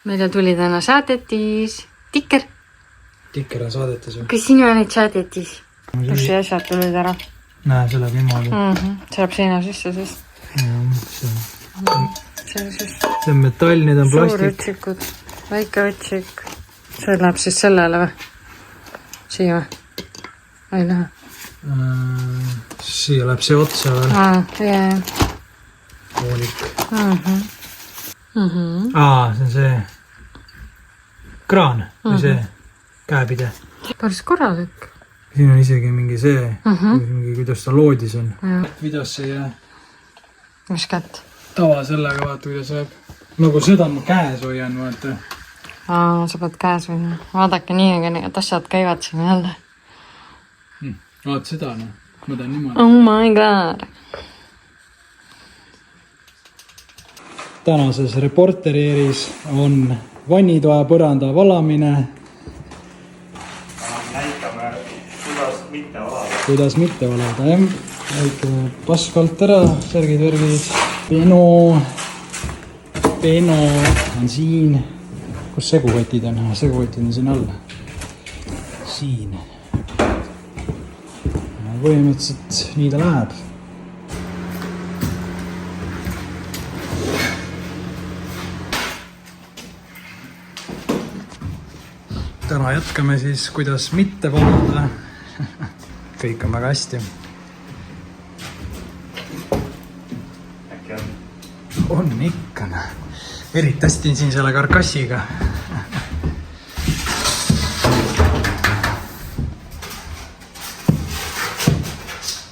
Meile tuli täna saadetis Tikker. Tikker on saadetis või? Kas sinu olid saadetis? Kus see asjad tulid ära? Näe, see läheb niimoodi. See läheb seina sisse siis. See on metall, need on plastik. Suur ütsikud, väike ütsik. See läheb siis sellele või? Siia või? Ei lähe. Siia läheb see otsa või? Jaa. Hoolik. See on see kraan või see käepide. Päris korralik. Siin on isegi mingi see, kuidas ta loodis on. Videos see jää. Mis kätt? Tava sellega vaata, kuidas jääb. Nagu seda ma käes hoian, vaata. Sa pead käes või? Vaadake nii, aga need asjad käivad siin jälle. Vaat seda, no. Ma tean niimoodi. Oh my god. Tänases reporterieris on vannitoa põranda valamine. Näitame, kuidas mitte valada, jah. Näitame paskalt ära, särgid-värgid. Peno on siin. Kus segukotid on? Segukotid on siin all. Siin. Põhimõtteliselt nii ta läheb. Täna jätkame siis, kuidas mitte valada. Kõik on väga hästi. On ikka. Eriti hästi siin selle karkassiga.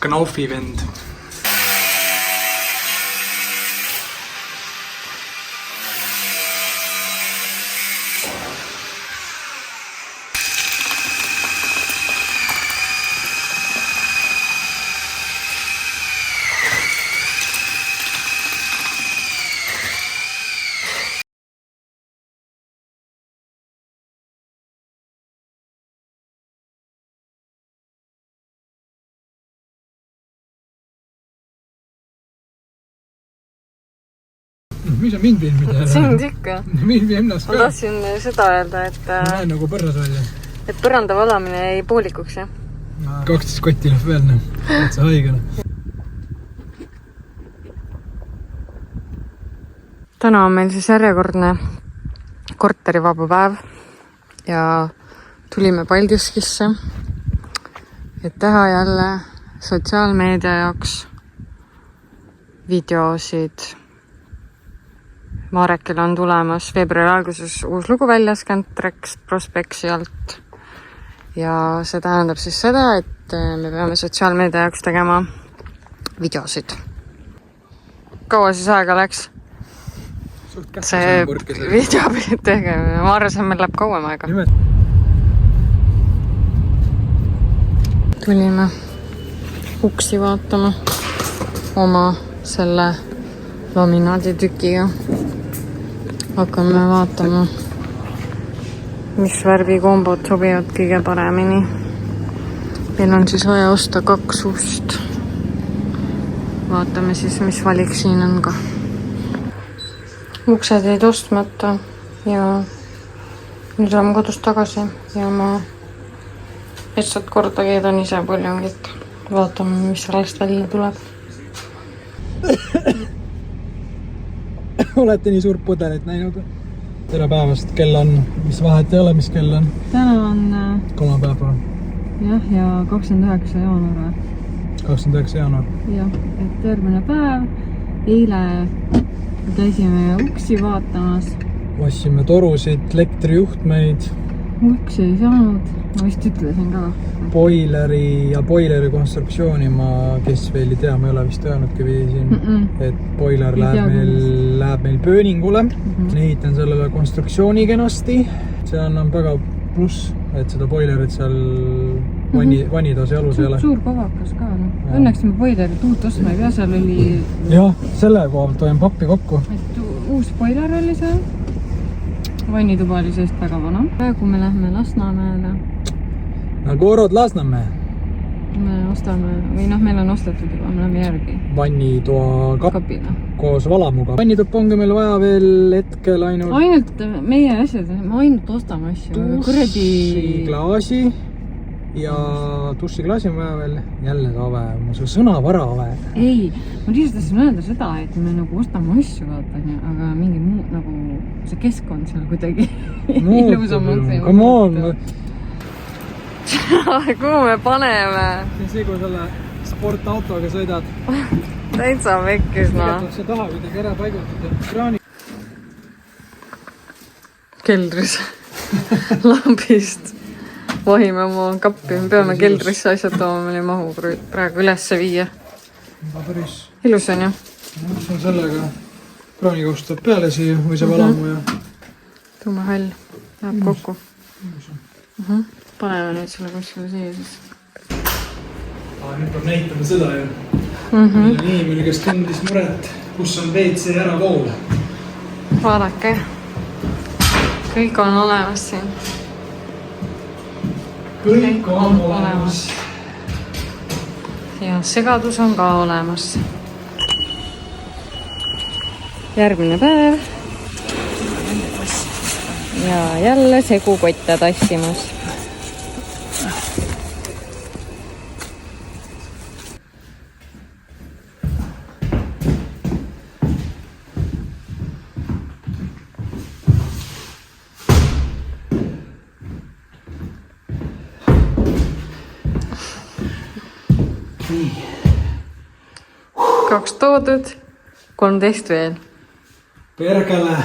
Knaufi vend. Mis on mind filmid jälle? Sind ikka. Mind ennast ka. Ma tahtsin seda öelda, et... Näen nagu põrras välja. Et põranda valamine ei poolikuks, jah? 12 kotti läheb veel, et see haigena. Täna on meil siis järjekordne korterivaba päev ja tulime Paldiskisse, et teha jälle sotsiaalmeedia jaoks videosid. Marekil on tulemas veebruari alguses uus lugu välja Scantrex Prospectsi alt ja see tähendab siis seda, et me peame sotsiaalmeedia jaoks tegema videosid. Kaua siis aega läks? See video tegemine, ma arvasin, meil läheb kauem aega. Tulime uksi vaatama oma selle laminaaditükiga. Hakkame vaatama, mis värvikombod sobivad kõige paremini. Meil on siis vaja osta 2 ust. Vaatame siis, mis valik siin on ka. Uksed jäid ostmata ja nüüd oleme kodust tagasi ja ma lihtsalt korda keedan ise puljongit. Vaatame, mis sellest välja tuleb. Olete nii suurt pudelit näinud? Tere päevast, kell on, mis vahet ei ole, mis kell on? Täna on... kolmapäeva. Jah, ja 29. jaanuar. 29. jaanuar. Jah, et järgmine päev. Eile käisime uksi vaatamas. Vassime torusid, elektrijuhtmeid. Uksi ei saanud. Ma vist ütlesin ka. Boileri ja boileri konstruktsiooni ma, kes veel ei tea, ma ei ole vist öelnudki siin, et boiler läheb meil pööningule. Nehitan sellele konstruktsiooni kenasti. See on väga pluss, et seda boilerit seal vannitoos jalus ei ole. Suur kovakas ka. Õnneks me boilerit uut ostma ei pea, seal oli... Jah, selle koha toim pappi kokku. Et uus boiler oli seal. Vannituba oli seest väga vana. Praegu me lähme Lasnamäele. Nagu Orod Lasnamäe. me ostame, või noh, meil on ostetud juba, me läheme järgi. Vannitoa Kapina. koos valamuga. Vannituppa ongi meil vaja veel hetkel ainult meie asjad, me ainult ostame asju. Dušiklaasi ja dušiklaasi on vaja veel. Jälle ave, mu su sõnavara ave. Ei, ma lihtsalt tahtsin öelda seda, et me nagu ostame asju, vaata, aga mingi muu, nagu see keskkond seal kuidagi ilusamaks. Come on! Kuhu me paneme? See on see, kui selle sportautoga sõidad. Täitsa vekkis, Tegelikult see taha kuidagi ära paigutada. Kraani. Keldris. Lambist. Vahime oma kappi. Me peame keldrisse asjad tooma, meil ei mahu praegu ülesse viia. Päris. Ilus on ju? See on sellega kraanikoust tuleb peale siia või see valamu ja... Tume hall. Läheb kokku. Paneme nüüd selle kuskile siia siis. Nüüd peab näitama seda ju. Meil on inimene, kes tundis muret, kus on WC ära vool. Vaadake. Kõik on olemas siin. Kõik on olemas. Ja segadus on ka olemas. Järgmine päev. Ja jälle segukotte tassimus. Kaks toodud, 13 veel. Perkele.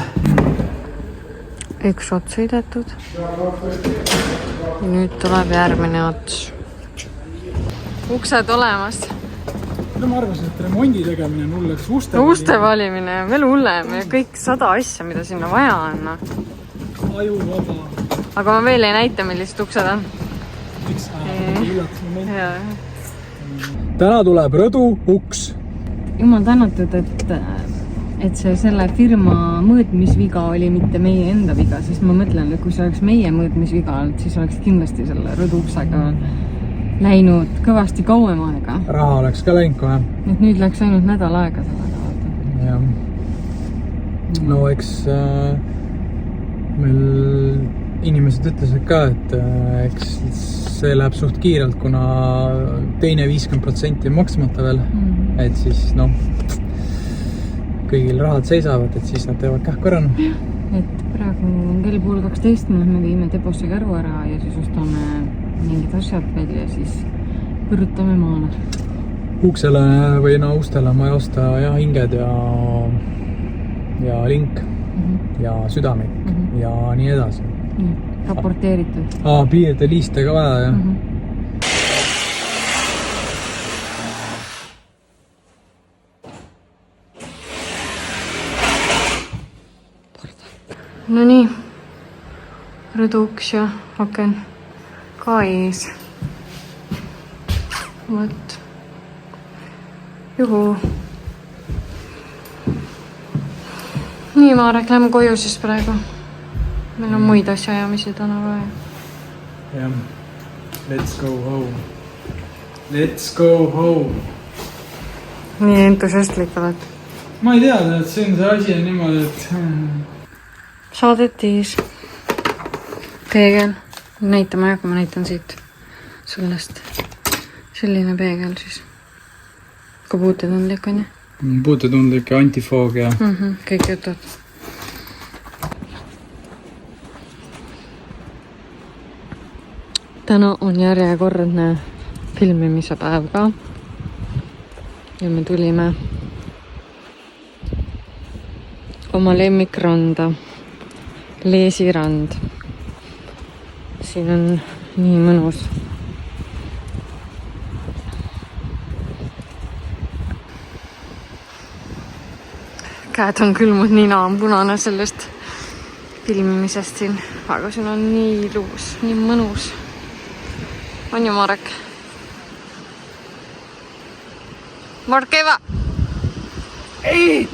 Üks ots sõidetud. Ja nüüd tuleb järgmine ots. Uksed olemas. Ma arvasin, et remondi tegemine on hulleks uste valimine on veel hullem ja kõik 100 asja, mida sinna vaja on. Aju vaba. Aga ma veel ei näita, millised uksed on. Miks? Täna tuleb rõdu uks. Jumal tänatud, et see selle firma mõõtmisviga oli mitte meie enda viga, sest ma mõtlen, et kui see oleks meie mõõtmisviga olnud, siis oleks kindlasti selle rõduuksega läinud kõvasti kauem aega. Raha oleks ka läinud kohe. Et nüüd läks ainult nädal aega sellega. Jah. No eks meil inimesed ütlesid ka, et eks see läheb suht kiirelt, kuna teine 50% on maksmata veel. Et siis kõigil rahad seisavad, et siis nad teevad kähku ära. Et praegu on kell 12:30, me viime deposse käru ära ja siis ostame mingid asjad välja ja siis põrutame maale. Uksele või ustele ma ei osta hinged ja link ja südamik ja nii edasi. Raporteeritud. Piirde liiste ka vaja, jah. No nii, rõduks ja aken ka ees. Võt. Juhu. Nii, Marek, lähme koju siis praegu. Meil on muid asjaajamisi täna vaja. Jah. Let's go home. Let's go home. Nii entusiastlik oled. Ma ei tea, et see on see asi on niimoodi, et... Saadetis. Peegel. Näitama ei hakka, ma näitan siit sellest. Selline peegel siis. Ka puutetundlik on ju? Puutetundlik ja antifoog ja... Kõik jutud. Täna on järjekordne filmimise päev ka. Ja me tulime oma lemmikranda. Leesirand. Siin on nii mõnus. Käed on külmud, nina on punane sellest filmimisest siin. Aga siin on nii ilus, nii mõnus. On ju, Marek? Marek, Eva! Ei!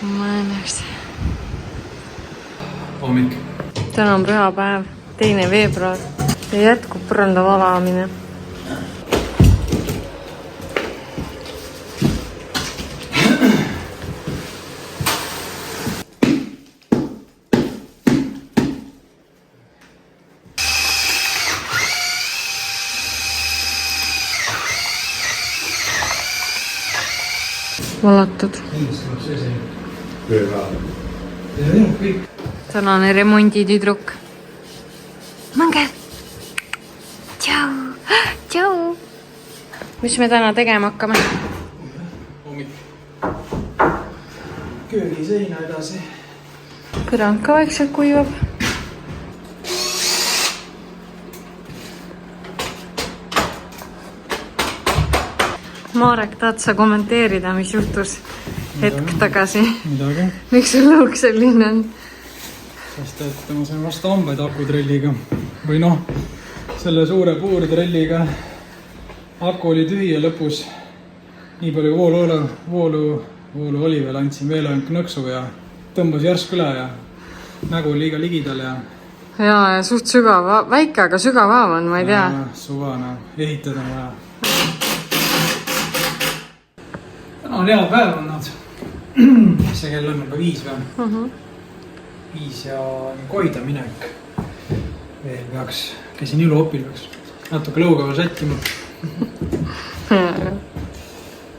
Mõnus. Hommik. Täna on pühapäev, 2. veebruar. ja jätkub põranda valamine. Valatud. Tänane remonditüdruk. Mõnge! Tšau! Tšau! Mis me täna tegema hakkame? Köögiseina edasi. Põrand ka vaikselt kuivab. Marek, tahad sa kommenteerida, mis juhtus hetk tagasi? Midagi. Miks sul lõuk selline on? Sest et ma sain vastu hambaid akutrelliga. Või noh, selle suure puurtrelliga. Aku oli tühi ja lõpus nii palju voolu oli veel, andsin veel ainult nõksu ja tõmbas järsku üle ja nägu liiga ligidal ja... Ja suht sügav, väike, aga sügav haav on, ma ei tea. Suvana, ehitada vaja. Täna on hea päev olnud. See kell on juba 5 või? 5 ja koida minek. Veel peaks, käisin iluopil, peaks natuke lõugava sättima.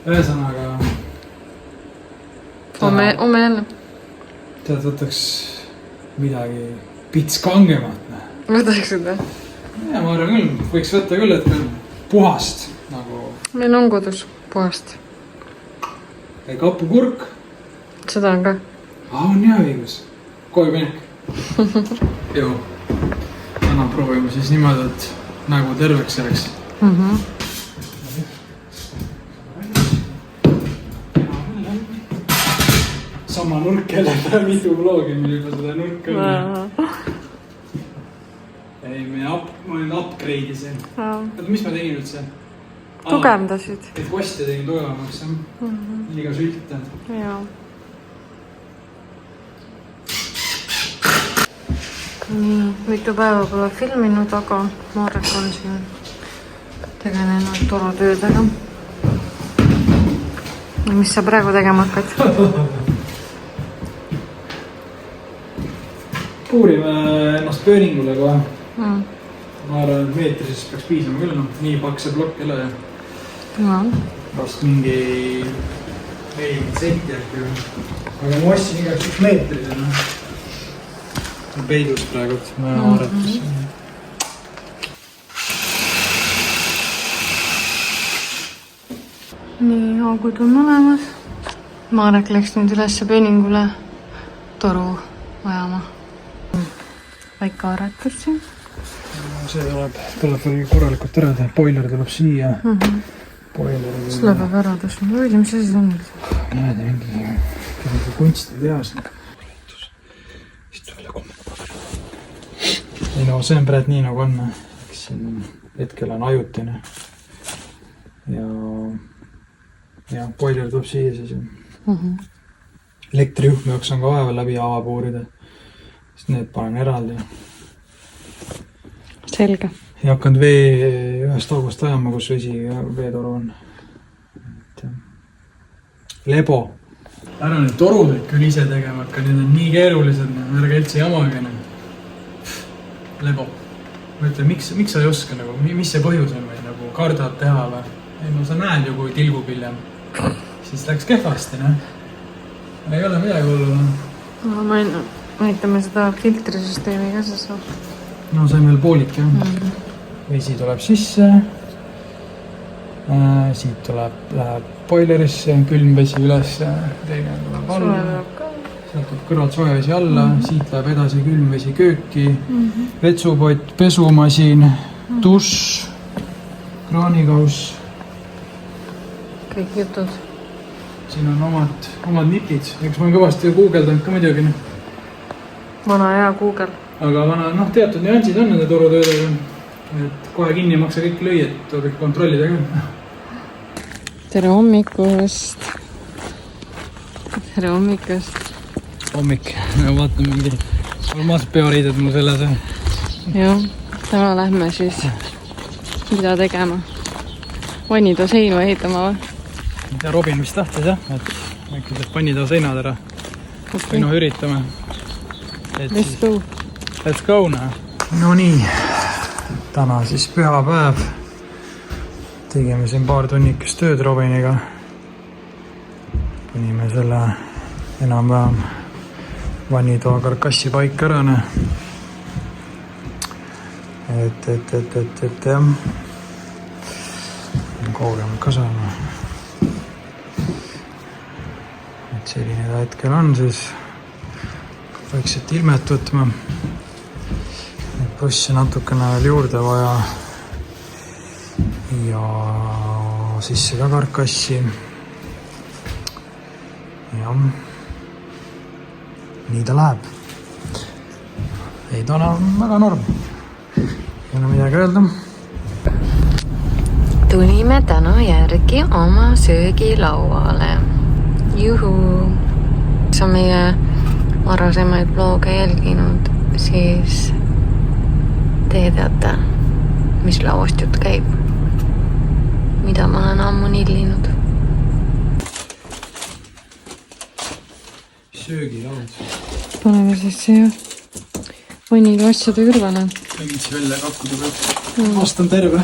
Ühesõnaga... Ome jälle. Tead, võtaks midagi pits kangemat. Võtaksid või? Ja ma arvan küll, võiks võtta küll, et meil puhast nagu... Meil on kodus puhast. Kapukurk. Seda on ka. On hea õigus. Koju minek. Joo. Täna proovime siis niimoodi, et nägu terveks järeks. Sama nurk jälle, mitu vlogi meil juba seda nurka on. Ei, ma nüüd upgrade isin. Mis ma tegin üldse? Tugevdasid. Et kosti tegin tugevamaks, liiga sültad. Jaa. Nii, mitu päeva pole filminud, aga Marek on siin tegelenud torutöödega. Mis sa praegu tegema hakkad? Puurime ennast pööningule kohe. Ma arvan, et meetrisest peaks piisama küll, nii paks see plokk jälle. Vast mingi 40 senti äkki. Aga ma ostsin igaks üks meetrisena. Peidus praegu, ma aretus. Nii, augud on olemas. Marek läks nüüd üles pööningule toru ajama. Väike aretus siin. See tuleb veel korralikult ära teha. Boiler tuleb siia. Selle peab ära tõsma. Või mis see siis on? Näed, mingi kunstitehas. Siit tuleb jälle kommentapel. Ei no, see on praegu nii nagu on. Eks siin hetkel on ajutine. Ja boiler tuleb siia siis. Elektrijuhtme jaoks on ka vaeva läbi avapuurida. Sest need panen eraldi. Selge. Ja hakkanud vee ühest august ajama, kus veetoru on. Lebo. Ära need torud küll ise tegema, aga need on nii keerulised, ärge üldse jamage. Lebo. Ma ütlen, miks sa ei oska, mis see põhjus on või nagu kardad teha või? Ei, no sa näed ju, kui tilgub hiljem. Siis läks kehvasti, ne? Ei ole midagi hullu. No, ma näitame seda filtrisüsteemi ka see saab. No see on veel poolik, jah. Vesi tuleb sisse. Siit läheb boilerisse, külm vesi üles. Teine tuleb alla. Sealt tuleb kõrvalt soe vesi alla. Siit läheb edasi külm vesi kööki. Vetsupott, pesumasin, dušš, kraanikauss. Kõik jutud. Siin on omad nipid. Eks ma olen kõvasti guugeldanud ka muidugi. Vana hea Google. Aga vana, teatud nüansid on nende torutöödega. Et kohe kinni ei maksa kõik lüüa, et tuleb kontrollida ka. Tere hommikust. Tere hommikust. Hommik. Vaatan mingi normaalsed peoriided mul selles. jah, täna lähme siis mida tegema? Vannitoa seinu ehitama või? Mida Robin vist tahtis jah, et äkki teeb vannitoa seinad ära. Okay. Või üritame. Let's go. Let's go näe. No nii, täna siis pühapäev. Tegime siin paar tunnikest tööd Robiniga. Panime selle enam-vähem vannitoa karkassi paika ära. Et jah. Koogem ka saama. Et selline ta hetkel on siis. Vaikselt ilmet võtma. Plusse natukene veel juurde vaja. Ja sisse ka karkassi. Ja nii ta läheb. Ei ta on väga norm. Ei ole midagi öelda. Tulime täna järgi oma söögilauale. Juhu! Kes on meie varasemaid vloge jälginud, siis te teate, mis lauast jutt käib. Mida ma olen ammu nillinud. Söögilaud. Paneme siis see vannide asjade kõrvale. Mingit välja kakkuda peab. Vastan terve.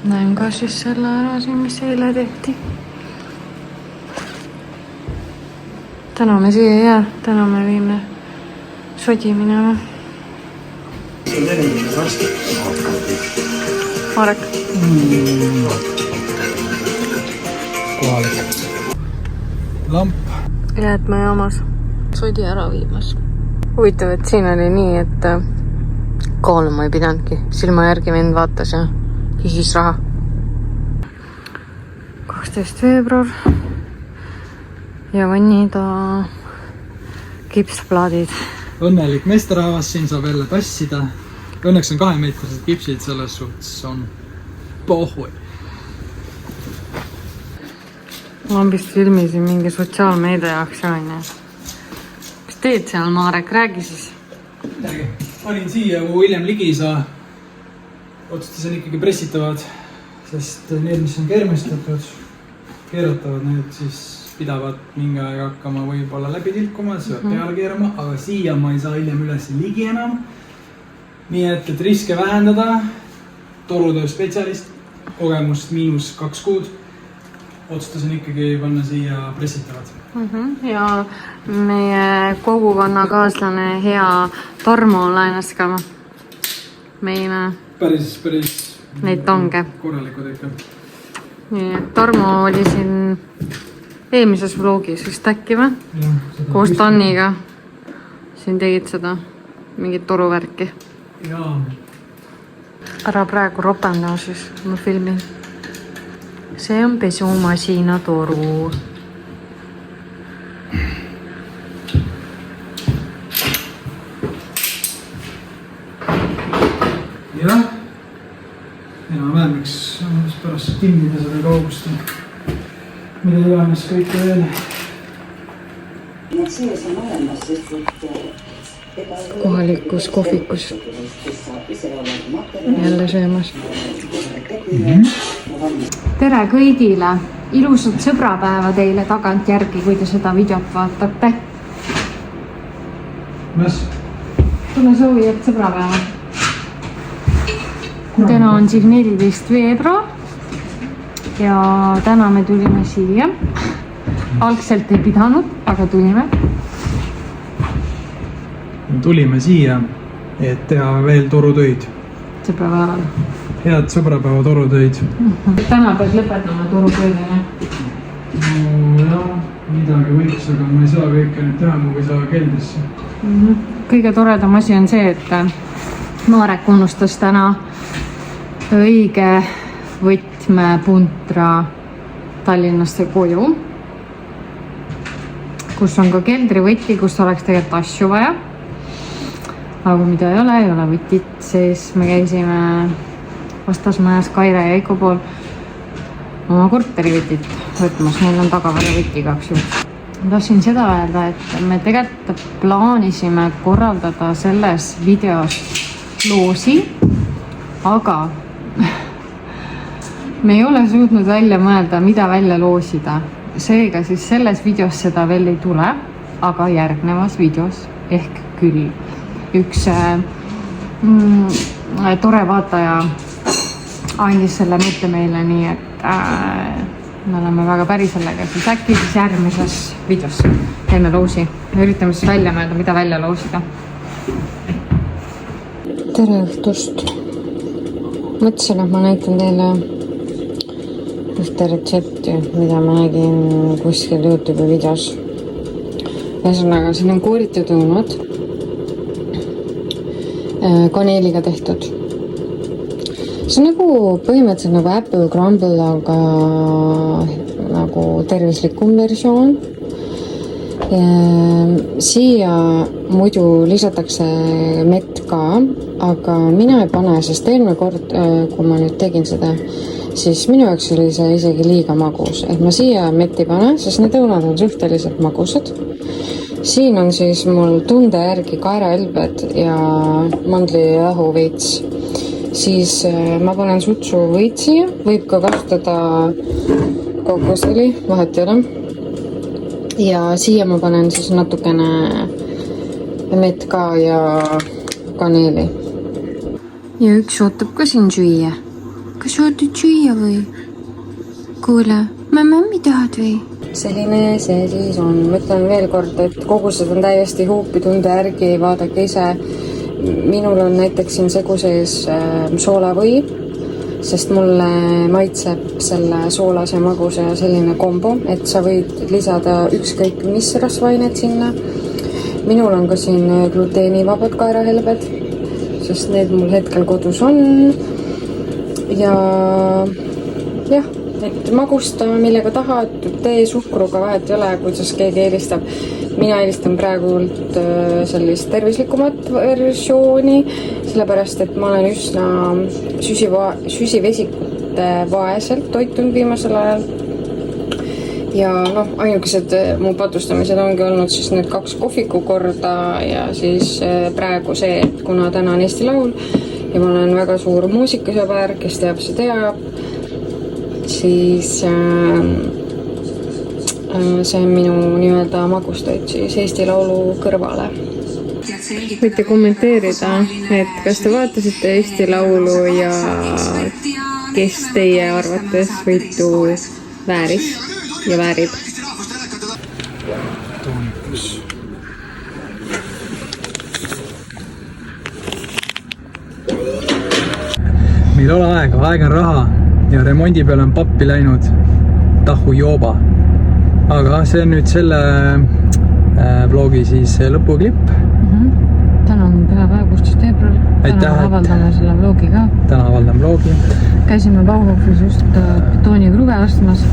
Näen ka siis selle ära siin, mis eile tehti. Täna me siia ei jää. Täna me viime sodi minema. See on eriline varsti. Marek. Kohalik. Lamp. Jäätmejaamas. Sodi ära viimas. Huvitav, et siin oli nii, et kaaluma ei pidanudki. Silma järgi vend vaatas ja küsis raha. 12. veebruar ja vannitoa kipsplaadid. Õnnelik meesterahvas, siin saab jälle tassida. Õnneks on 2-meetrised kipsid, selles suhtes on pohhui. Lambist filmisin mingi sotsiaalmeedia aktsioon. Mis teed seal, Marek? Räägi siis. Panin siia, kui hiljem ligi saa. Otsustasin ikkagi pressitavad, sest need, mis on kermestatud, keeratavad, need siis pidavad mingi aeg hakkama võib-olla läbi tilkuma, see peab peale keerama, aga siia ma ei saa hiljem üles ligi enam. Nii et riske vähendada, torutöö spetsialist, kogemust -2 kuud, otsustasin ikkagi panna siia pressitavad. Ja meie kogukonnakaaslane hea Tarmo laenas ka meile Päris neid tonge. Korralikud ikka. Nii, et Tarmo oli siin eelmises vlogis vist äkki või? Koos Tanniga. Siin tegid seda mingit toruvärki. Jaa. Ära praegu ropenda siis, ma filmin. See on pesumasina toru. Jah. Enam-vähem, miks pärast timmida seda kaugust. Mida iganes kõike veel. Kohalikus kohvikus. Jälle söömas. Tere kõigile! Ilusat sõbrapäeva teile tagant järgi, kui te seda videot vaatate. Mis? Tule soovijad sõbrapäeva. Täna on siis 14. veebruar ja täna me tulime siia. Algselt ei pidanud, aga tulime. Tulime siia, et teha veel torutöid. Sõbrapäeval. Head sõbrapäeva torutöid. Täna pead lõpetama torutöödele. No jah, midagi võiks, aga ma ei saa kõike nüüd teha, ma ei saa keldrisse. Kõige toredam asi on see, et Marek unustas täna õige võtmepuntra Tallinnasse koju, kus on ka keldrivõti, kus oleks tegelikult asju vaja. Aga mida ei ole võtit, siis me käisime vastasmajas Kaire ja Eiko pool oma korterivõtit võtmas. Meil on tagavarjavõti 2 juht. ma tahtsin seda öelda, et me tegelikult plaanisime korraldada selles videos loosi, aga me ei ole suutnud välja mõelda, mida välja loosida. Seega siis selles videos seda veel ei tule, aga järgnevas videos ehk küll. Üks tore vaataja andis selle mõtte meile, nii et me oleme väga päri sellega, siis äkki siis järgmises videos teeme loosi. Me üritame siis välja mõelda, mida välja loosida. Tere õhtust! Mõtlesin, et ma näitan teile ühte retsepti, mida ma nägin kuskil YouTube'i videos. Ühesõnaga, siin on kooritud õunad, kaneeliga tehtud. See on nagu põhimõtteliselt nagu apple crumble, aga nagu tervislikum versioon. Siia muidu lisatakse mett ka, aga mina ei pane, sest eelmine kord, kui ma nüüd tegin seda, siis minu jaoks oli see isegi liiga magus. Et ma siia mett ei pane, sest need õunad on suhteliselt magusad. Siin on siis mul tunde järgi kaerahelbed ja mandlijahu veits. Siis ma panen sutsu võitsi, võib ka kasutada kokosõli, vahet ei ole. Ja siia ma panen siis natukene mett ka ja kaneeli. Ja üks ootab ka siin süüa. Kas ootad süüa või? Kuule, mammi tahad või? Selline see siis on. Mõtlen veel kord, et kogused on täiesti huupi tunde järgi, vaadake ise. Minul on näiteks siin segu sees soolavõi, sest mulle maitseb selle soolase maguse ja selline kombo, et sa võid lisada ükskõik mis rasvainet sinna. Minul on ka siin gluteenivabad kaerahelbed, sest need mul hetkel kodus on. Ja jah, et magusta millega tahad, tee suhkruga, vahet ei ole, kuidas keegi eelistab. Mina eelistan praegult sellist tervislikumat versiooni, sellepärast, et ma olen üsna süsivesikute vaeselt toitunud viimasel ajal. Ja ainukesed mu patustamised ongi olnud siis need 2 kohviku korda ja siis praegu see, et kuna täna on Eesti Laul ja ma olen väga suur muusikasõber, kes teab, see teab, siis see on minu nii-öelda magustoit siis Eesti Laulu kõrvale. Võite kommenteerida, et kas te vaatasite Eesti Laulu ja kes teie arvates võitu vääris ja väärib? Meil ole aega, aeg on raha ja remondi peale on pappi läinud tahu jooba. Aga see on nüüd selle vlogi siis lõpuklipp. Täna on pühapäev 16. veebruar. Täna avaldame selle vlogi ka. Täna avaldame vlogi. Käisime Bauhofis just betoonikrube ostmas.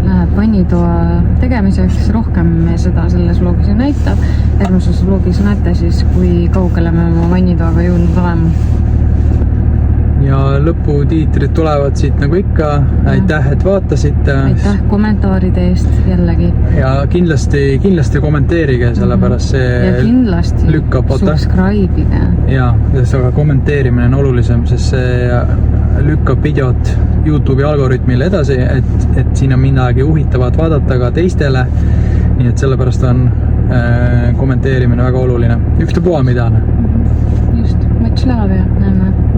Läheb vannitoa tegemiseks. Rohkem me seda selles vlogis ei näita. Järgmises vlogis näete siis, kui kaugele me oma vannitoaga jõudnud oleme. Ja lõputiitrid tulevad siit nagu ikka. Aitäh, et vaatasite. Aitäh kommentaaride eest jällegi. Ja kindlasti kommenteerige, sellepärast see ja kindlasti lükkab subscribe'ige. Ja, aga kommenteerimine on olulisem, sest see lükkab videot YouTube'i algoritmile edasi, et siin on midagi huvitavat vaadata ka teistele. Nii et sellepärast on kommenteerimine väga oluline. Ühtepoa midane. Just, much love ja näeme.